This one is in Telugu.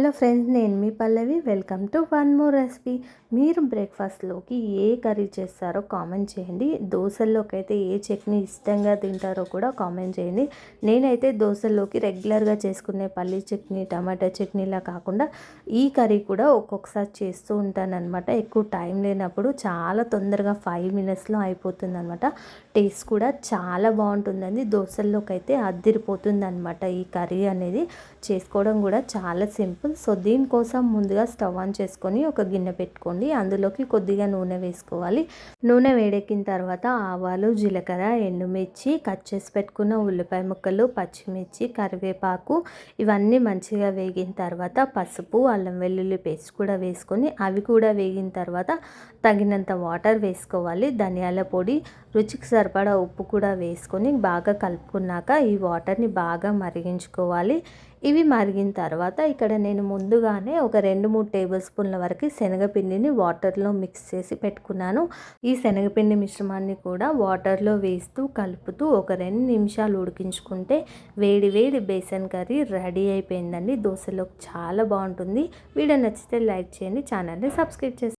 హలో ఫ్రెండ్స్, నేను మీ Pallavi. Welcome to one more recipe. మీరు బ్రేక్ఫాస్ట్లోకి ఏ కర్రీ చేస్తారో కామెంట్ చేయండి. దోశల్లోకి అయితే ఏ చట్నీ ఇష్టంగా తింటారో కూడా కామెంట్ చేయండి. నేనైతే దోశల్లోకి రెగ్యులర్గా చేసుకునే పల్లీ చట్నీ, టమాటా చట్నీలా కాకుండా ఈ కర్రీ కూడా ఒక్కొక్కసారి చేస్తూ ఉంటానన్నమాట. ఎక్కువ టైం లేనప్పుడు చాలా తొందరగా 5 మినిట్స్లో అయిపోతుంది అనమాట. టేస్ట్ కూడా చాలా బాగుంటుందండి. దోశల్లోకి అయితే అద్దిరిపోతుంది అనమాట. ఈ కర్రీ అనేది చేసుకోవడం కూడా చాలా సింపుల్. సో దీనికోసం ముందుగా స్టవ్ ఆన్ చేసుకొని ఒక గిన్నె పెట్టుకోండి. అందులోకి కొద్దిగా నూనె వేసుకోవాలి. నూనె వేడెక్కిన తర్వాత ఆవాలు, జీలకర్ర, ఎండుమిర్చి, కట్ చేసి పెట్టుకున్న ఉల్లిపాయ ముక్కలు, పచ్చిమిర్చి, కరివేపాకు ఇవన్నీ మంచిగా వేగిన తర్వాత పసుపు, అల్లం వెల్లుల్లి పేస్ట్ కూడా వేసుకొని అవి కూడా వేగిన తర్వాత తగినంత వాటర్ వేసుకోవాలి. ధనియాల పొడి, రుచికి సరిపడా ఉప్పు కూడా వేసుకొని బాగా కలుపుకున్నాక ఈ వాటర్ని బాగా మరిగించుకోవాలి. ఇవి మరిగిన తర్వాత ఇక్కడ నేను ముందుగానే ఒక 2-3 టేబుల్ స్పూన్ల వరకు శనగపిండిని వాటర్లో మిక్స్ చేసి పెట్టుకున్నాను. ఈ శనగపిండి మిశ్రమాన్ని కూడా వాటర్లో వేస్తూ కలుపుతూ ఒక 2 నిమిషాలు ఉడికించుకుంటే వేడి వేడి బేసన్ కర్రీ రెడీ అయిపోయిందండి. దోశలోకి చాలా బాగుంటుంది. వీడియో నచ్చితే లైక్ చేయండి, ఛానల్ని సబ్స్క్రైబ్ చేయండి.